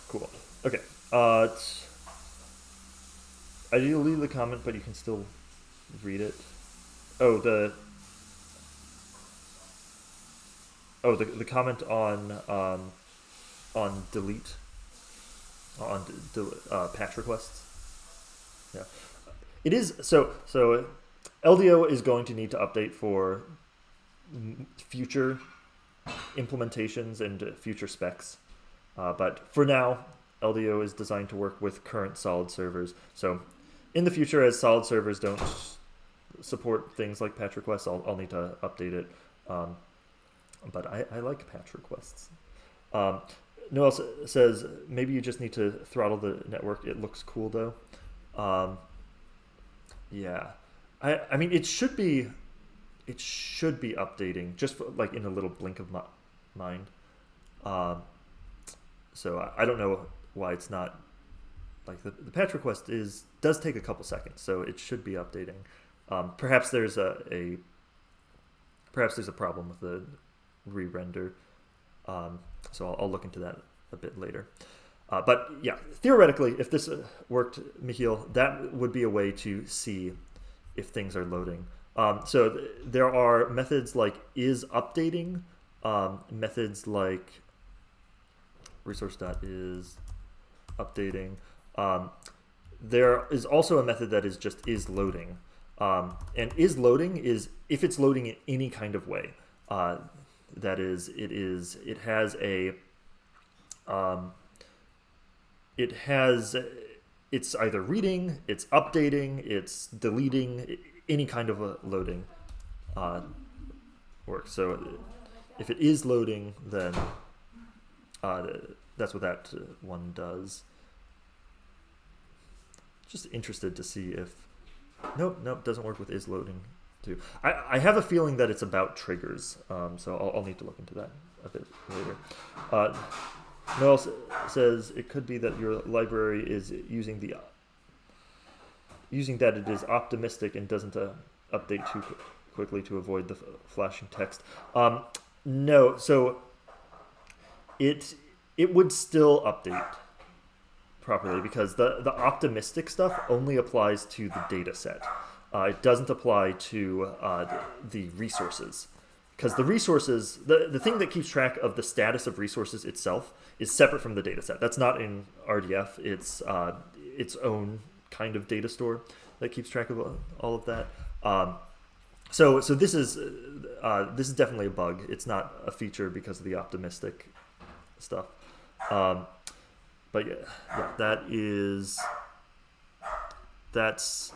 Cool. Okay. I did leave the comment, but you can still read it. Oh, the comment on delete on patch requests. Yeah, it is so. LDO is going to need to update for future implementations and future specs. But for now, LDO is designed to work with current solid servers. So in the future, as solid servers don't support things like patch requests, I'll need to update it. But I like patch requests. Noel says, maybe you just need to throttle the network. It looks cool, though. Yeah. I mean, it should be updating, just for, like in a little blink of mind. So I don't know why it's not, like the patch request does take a couple seconds, so it should be updating. Perhaps there's a problem with the re-render. So I'll look into that a bit later. But yeah, theoretically, if this worked, Michiel, that would be a way to see if things are loading. So there are methods like is updating, methods like resource.is updating. There is also a method that is just is loading. And is loading is if it's loading in any kind of way. That is, it has it's either reading, it's updating, it's deleting, any kind of a loading works. So if it is loading, then that's what that one does. Just interested to see if nope, doesn't work with is loading too. I have a feeling that it's about triggers, so I'll need to look into that a bit later. Noel says it could be that your library is using that it is optimistic and doesn't update too quickly to avoid the flashing text. No, so it would still update properly because the optimistic stuff only applies to the data set. It doesn't apply to the resources. because the resources, the thing that keeps track of the status of resources itself is separate from the data set. That's not in RDF. It's its own kind of data store that keeps track of all of that. So this is definitely a bug. It's not a feature because of the optimistic stuff. But yeah, that's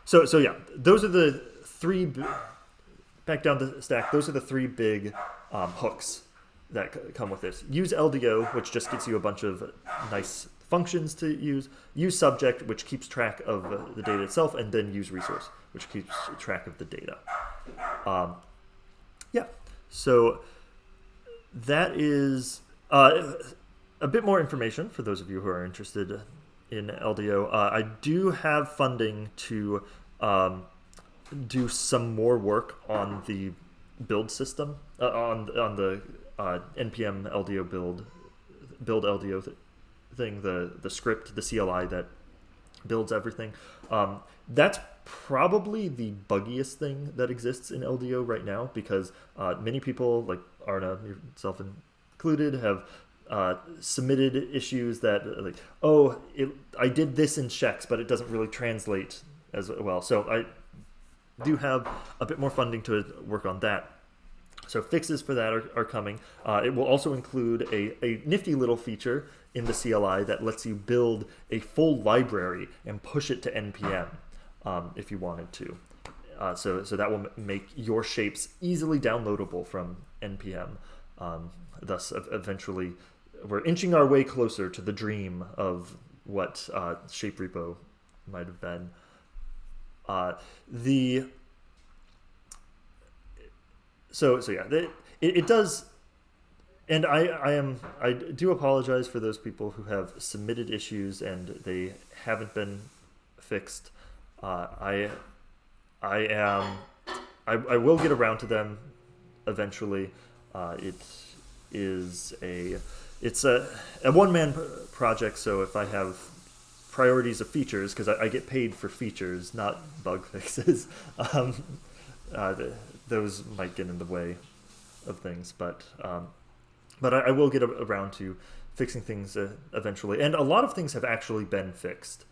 so yeah. Those are the three. Back down the stack. Those are the three big hooks that come with this. Use LDO, which just gets you a bunch of nice functions to use. Use subject, which keeps track of the data itself, and then use resource, which keeps track of the data. Yeah. So that is a bit more information for those of you who are interested in LDO. I do have funding to do some more work on the build system, on the npm LDO build LDO thing, the script, the CLI that builds everything. That's probably the buggiest thing that exists in LDO right now, because many people, like Arna, yourself included, have submitted issues that like, oh, I did this in checks, but it doesn't really translate as well. So I do have a bit more funding to work on that. So fixes for that are coming. It will also include a nifty little feature in the CLI that lets you build a full library and push it to NPM if you wanted to. So that will make your shapes easily downloadable from NPM. Thus, eventually, we're inching our way closer to the dream of what shape repo might have been. So yeah, it does, and I do apologize for those people who have submitted issues and they haven't been fixed. I will get around to them eventually. It's a one-man project, so if I have priorities of features, because I get paid for features, not bug fixes, those might get in the way of things, but I will get around to fixing things eventually, and a lot of things have actually been fixed.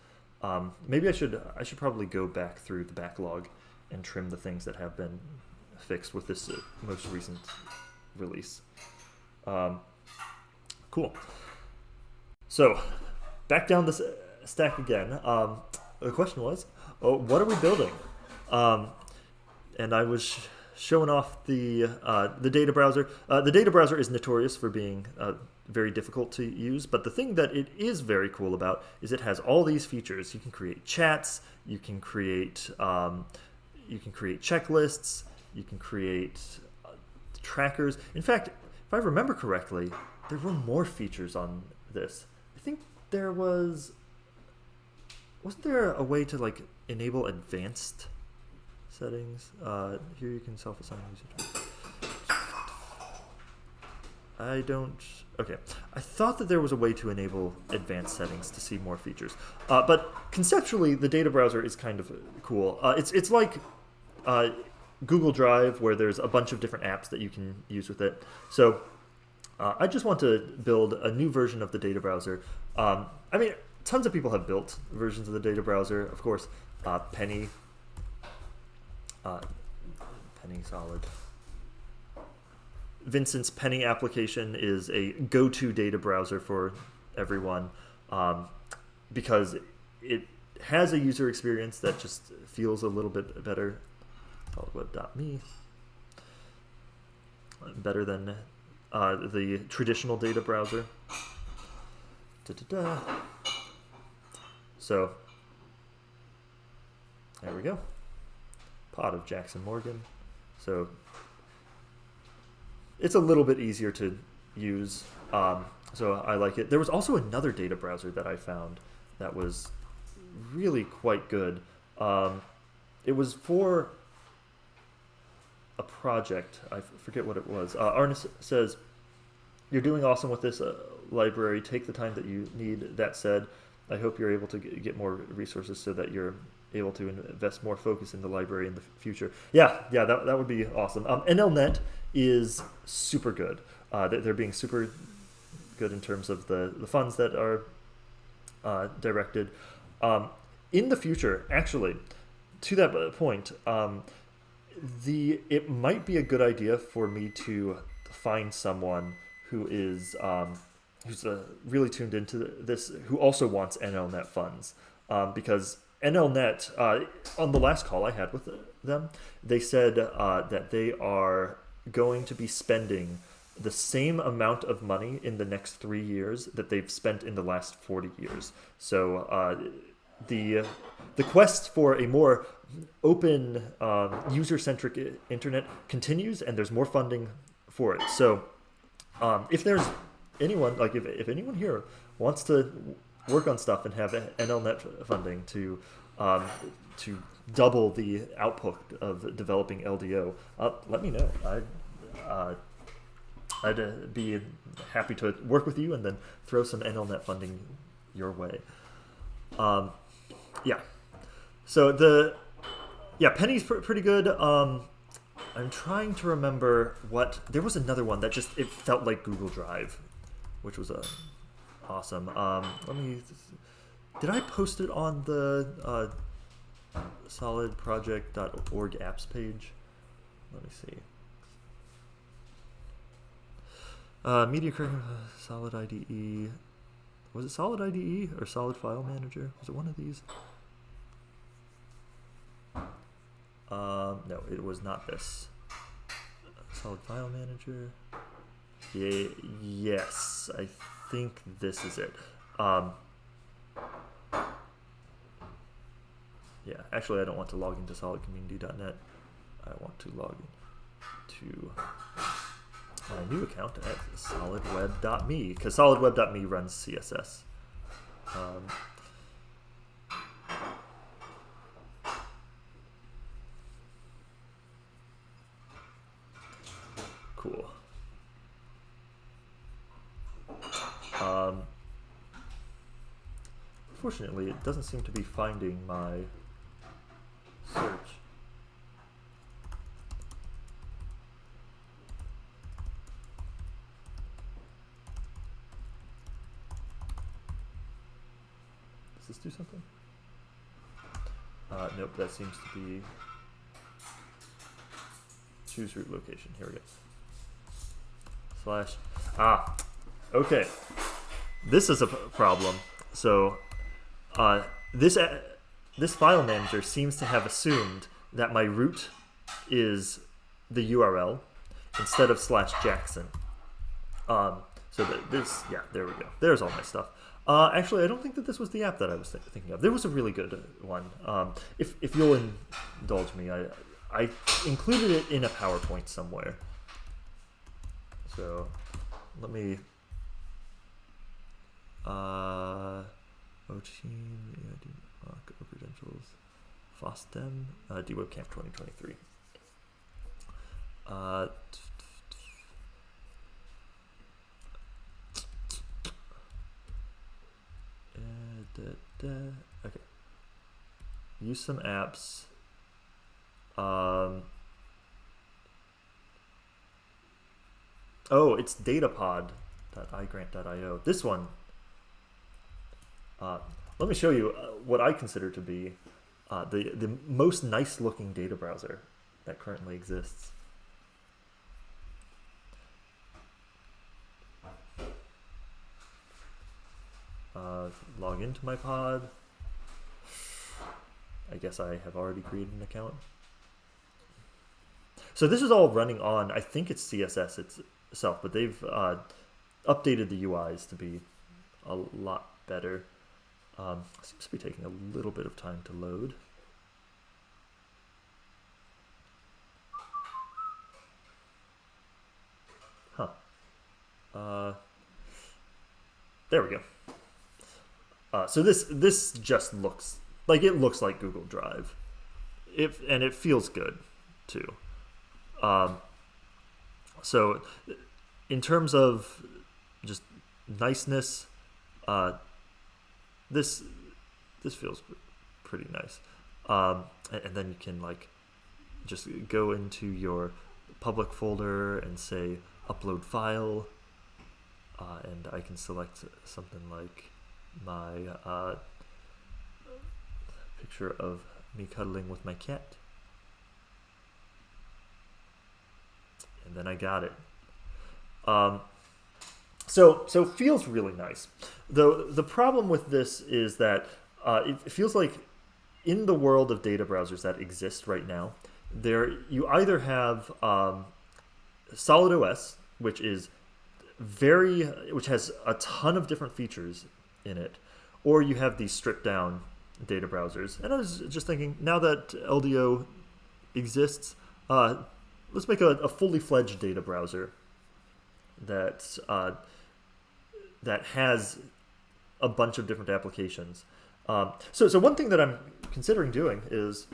Maybe I should probably go back through the backlog and trim the things that have been fixed with this most recent release. Cool. So back down this stack again. The question was, what are we building? And I was showing off the data browser. The data browser is notorious for being very difficult to use, but the thing that it is very cool about is it has all these features. You can create chats, you can create checklists, you can create trackers. In fact, if I remember correctly, there were more features on this. I think there wasn't there a way to like enable advanced settings? Here you can self-assign usage. Okay. I thought that there was a way to enable advanced settings to see more features. But conceptually, the data browser is kind of cool. It's like Google Drive, where there's a bunch of different apps that you can use with it. So I just want to build a new version of the data browser. I mean, tons of people have built versions of the data browser. Of course, Penny solid. Vincent's Penny application is a go-to data browser for everyone because it has a user experience that just feels a little bit better. Web.me. Better than the traditional data browser. So there we go. Pod of Jackson Morgan. So it's a little bit easier to use. So I like it. There was also another data browser that I found that was really quite good. It was for a project. I forget what it was. Arnis says, "You're doing awesome with this library. Take the time that you need. That said, I hope you're able to get more resources so that you're able to invest more focus in the library in the future." Yeah, that would be awesome. NLNet is super good. They're being super good in terms of the funds that are directed. In the future, actually, to that point, it might be a good idea for me to find someone who is who's really tuned into this, who also wants NLNet funds, because NLNet, on the last call I had with them, they said that they are going to be spending the same amount of money in the next 3 years that they've spent in the last 40 years. So the quest for a more open, user-centric internet continues, and there's more funding for it. So if there's anyone, like if anyone here wants to work on stuff and have NLNet funding to double the output of developing LDO, let me know. I'd be happy to work with you and then throw some NLNet funding your way. Yeah. So Penny's pretty good. I'm trying to remember there was another one that it felt like Google Drive, which was awesome. Did I post it on the solidproject.org apps page? Let me see. Media curriculum, Solid IDE. Was it Solid IDE or Solid File Manager? Was it one of these? No, it was not this. Solid File Manager. Yeah, yes, I think this is it. Yeah, actually, I don't want to log into solidcommunity.net. I want to log into my new account at solidweb.me, because solidweb.me runs CSS. Cool. Unfortunately, it doesn't seem to be finding my search. Does this do something? Nope, that seems to be choose root location. Here we go. / okay. This is a problem. So this file manager seems to have assumed that my root is the URL instead of /Jackson. There we go. There's all my stuff. Actually, I don't think that this was the app that I was thinking of. There was a really good one. If you'll indulge me, I included it in a PowerPoint somewhere. So let me. Credentials, FOSDEM, DWebCamp 2023. Okay. Use some apps. Oh, it's datapod.igrant.io. This one. Let me show you what I consider to be the most nice-looking data browser that currently exists. Log into my pod. I guess I have already created an account. So this is all running on, I think it's CSS itself, but they've updated the UIs to be a lot better. Seems to be taking a little bit of time to load. There we go. So this just looks like Google Drive, and it feels good too. So in terms of just niceness, this feels pretty nice. And then you can just go into your public folder and say upload file, and I can select something like my picture of me cuddling with my cat. And then I got it. So feels really nice. Though the problem with this is that it feels like in the world of data browsers that exist right now, you either have SolidOS, which has a ton of different features in it, or you have these stripped down data browsers. And I was just thinking, now that LDO exists, let's make a fully fledged data browser that has a bunch of different applications. So one thing that I'm considering doing is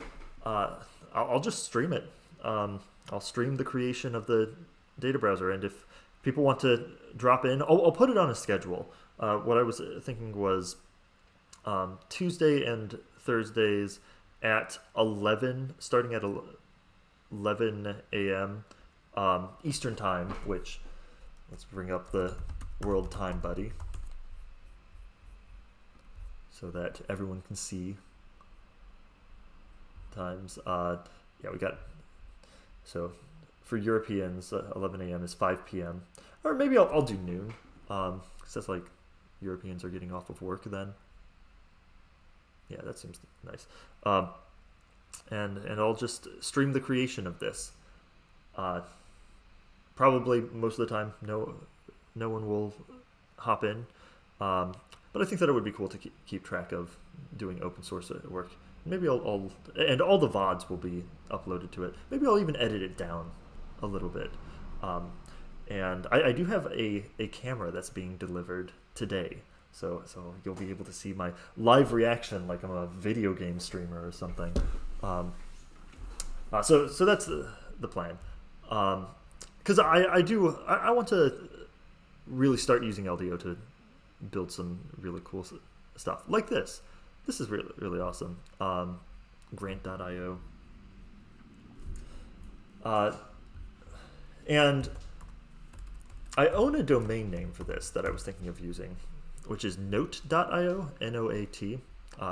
I'll just stream it. I'll stream the creation of the data browser, and if people want to drop in, I'll put it on a schedule. What I was thinking was Tuesday and Thursdays at 11, starting at 11 a.m. Eastern time, which, let's bring up the world time buddy so that everyone can see times. Yeah, we got, so for Europeans, 11 a.m. is 5 p.m. Or maybe I'll do noon, because that's like Europeans are getting off of work then. Yeah, that seems nice. And I'll just stream the creation of this. Probably most of the time, no one will hop in. But I think that it would be cool to keep track of doing open source work. Maybe and all the VODs will be uploaded to it. Maybe I'll even edit it down a little bit. And I do have a camera that's being delivered today. So you'll be able to see my live reaction like I'm a video game streamer or something. So that's the plan. Because I want to really start using LDO to build some really cool stuff like this. This is really, really awesome. Grant.io. And I own a domain name for this that I was thinking of using, which is note.io, N-O-A-T,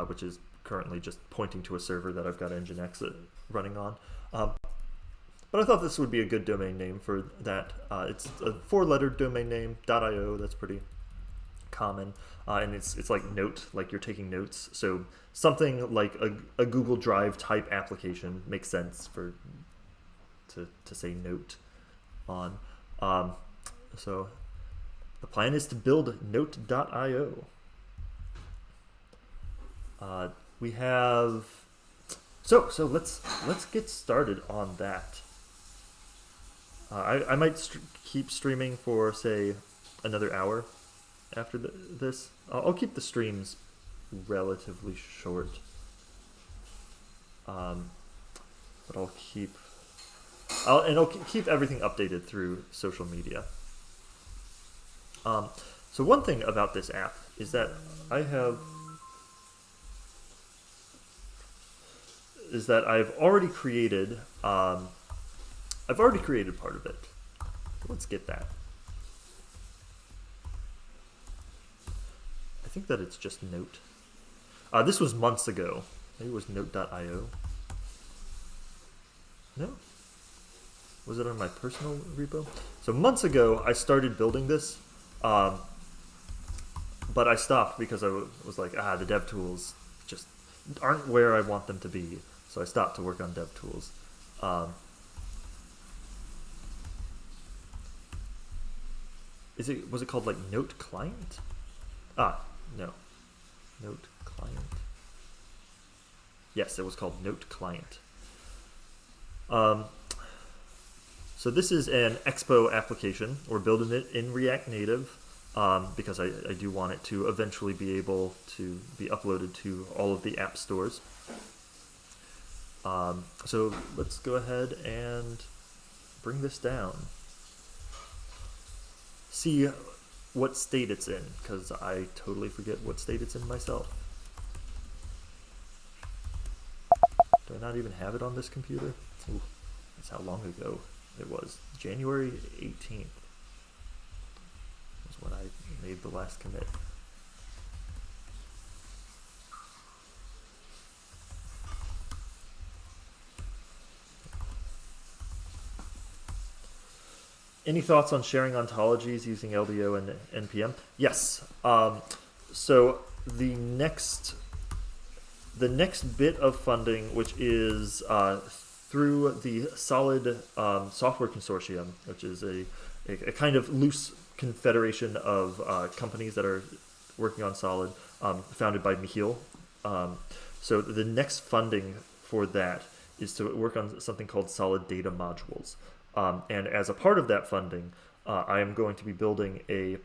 which is currently just pointing to a server that I've got Nginx running on. But I thought this would be a good domain name for that. It's a 4-lettered domain name, .io, that's pretty common. And it's like note, like you're taking notes. So something like a Google Drive type application makes sense to say note on. So the plan is to build note.io. We have so let's get started on that. I might keep streaming for say another hour after this. I'll keep the streams relatively short, but I'll keep everything updated through social media. So one thing about this app is that I've already created part of it. Let's get that. I think that it's just Note. This was months ago. Maybe it was Note.io. No? Was it on my personal repo? So months ago, I started building this, but I stopped because I was like, the dev tools just aren't where I want them to be. So I stopped to work on dev tools. Was it called like Note Client? No. Note Client. Yes, it was called Note Client. So this is an Expo application. We're building it in React Native because I do want it to eventually be able to be uploaded to all of the app stores. So let's go ahead and bring this down. See what state it's in, because I totally forget what state it's in myself. Do I not even have it on this computer? Ooh, that's how long ago it was January 18th was when I made the last commit. Any thoughts on sharing ontologies using LDO and NPM? Yes. So the next bit of funding, which is through the Solid Software Consortium, which is a kind of loose confederation of companies that are working on Solid, founded by Michiel. So the next funding for that is to work on something called Solid Data Modules. And as a part of that funding, I am going to be building an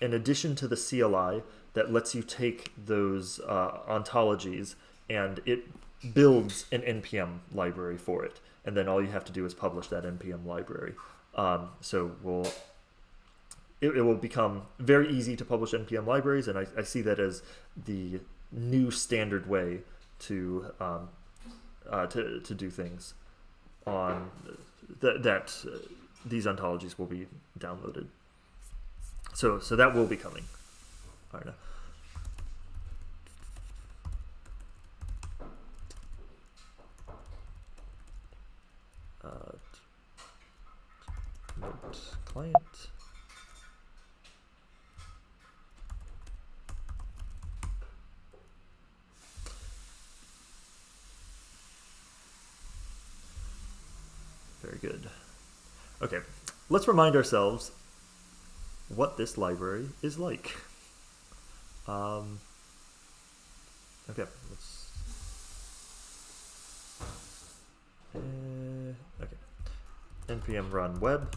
addition to the CLI that lets you take those ontologies and it builds an NPM library for it. And then all you have to do is publish that NPM library. So it will become very easy to publish NPM libraries, and I see that as the new standard way to do things on that these ontologies will be downloaded. So that will be coming. All right. Note client. Very good. Okay, let's remind ourselves what this library is like. Okay, let's. Okay, npm run web.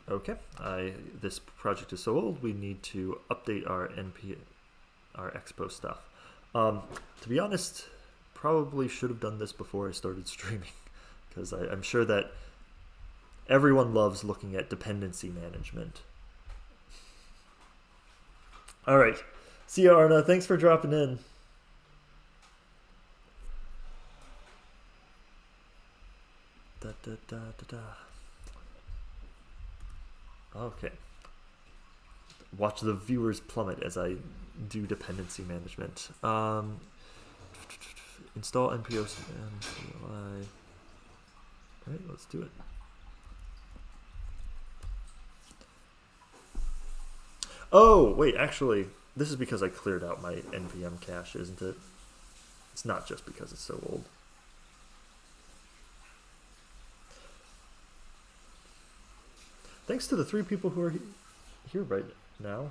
Okay, this project is so old, we need to update our expo stuff. To be honest, probably should have done this before I started streaming, because I'm sure that everyone loves looking at dependency management. All right, see you, Arna. Thanks for dropping in. Da, da, da, da, da. Okay. Watch the viewers plummet as I do dependency management. Install npm CLI. Alright, let's do it. Oh, wait, actually, this is because I cleared out my npm cache, isn't it? It's not just because it's so old. Thanks to the 3 people who are here right now.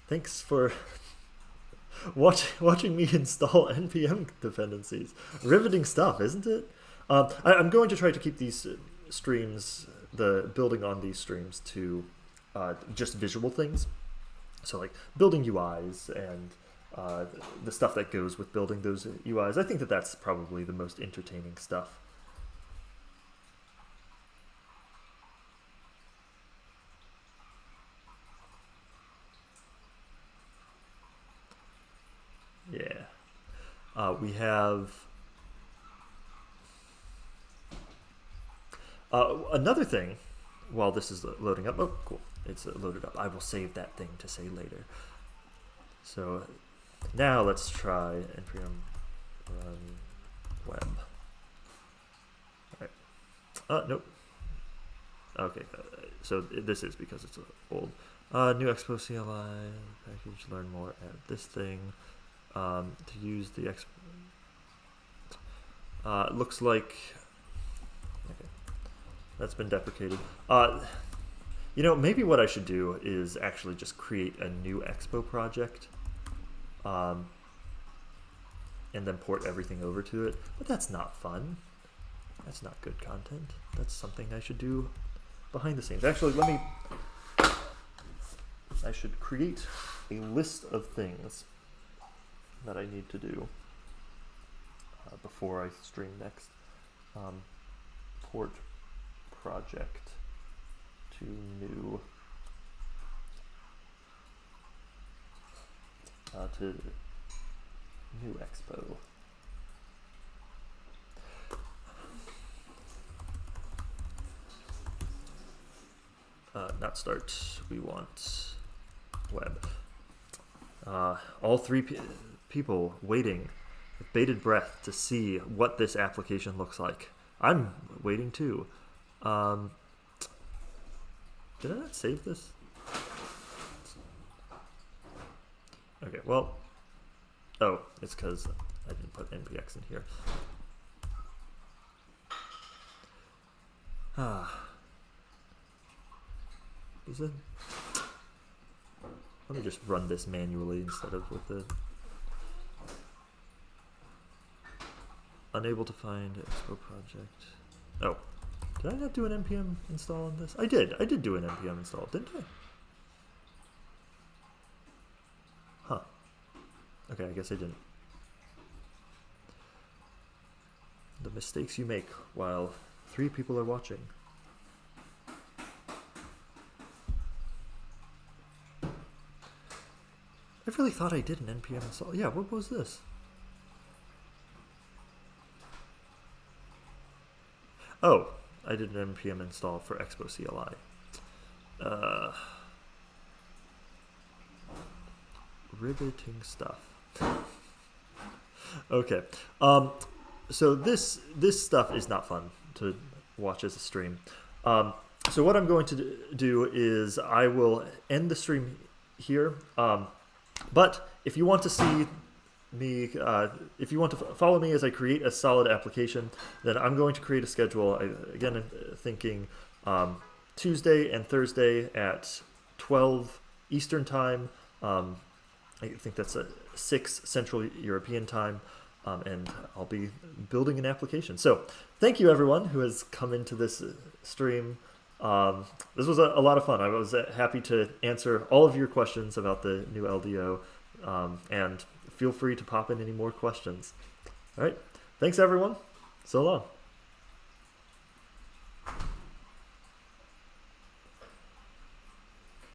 Thanks for watching me install npm dependencies. Riveting stuff, isn't it? I'm going to try to keep these streams, the building on these streams, to just visual things. So like building UIs and the stuff that goes with building those UIs. I think that that's probably the most entertaining stuff. Yeah. We have another thing while this is loading up. Oh, cool. It's loaded up. I will save that thing to say later. So now let's try npm run web. All right. Nope. Okay. So this is because it's old. New Expo CLI package. Learn more. Add this thing. To use the it looks like okay, that's been deprecated. You know, maybe what I should do is actually just create a new Expo project, and then port everything over to it. But that's not fun. That's not good content. That's something I should do behind the scenes. Actually, I should create a list of things that I need to do before I stream next. Port project to new to new expo. Not start, we want web. All three people waiting with bated breath to see what this application looks like. I'm waiting too. Did I not save this? Okay, well, oh, it's because I didn't put npx in here. Is it? Let me just run this manually instead of with the unable to find expo project. Oh, did I not do an npm install on this? I did do an npm install, didn't I? Huh. Okay, I guess I didn't. The mistakes you make while 3 people are watching. I really thought I did an npm install. Yeah, what was this? Oh, I did an npm install for Expo CLI. Riveting stuff. Okay. So this stuff is not fun to watch as a stream. So what I'm going to do is I will end the stream here. But if you want to see me, if you want to follow me as I create a solid application, then I'm going to create a schedule. Again, I'm thinking Tuesday and Thursday at 12 Eastern time. I think that's 6 Central European time. And I'll be building an application. So thank you everyone who has come into this stream. This was a lot of fun. I was happy to answer all of your questions about the new LDO, and feel free to pop in any more questions. All right. Thanks everyone. So long.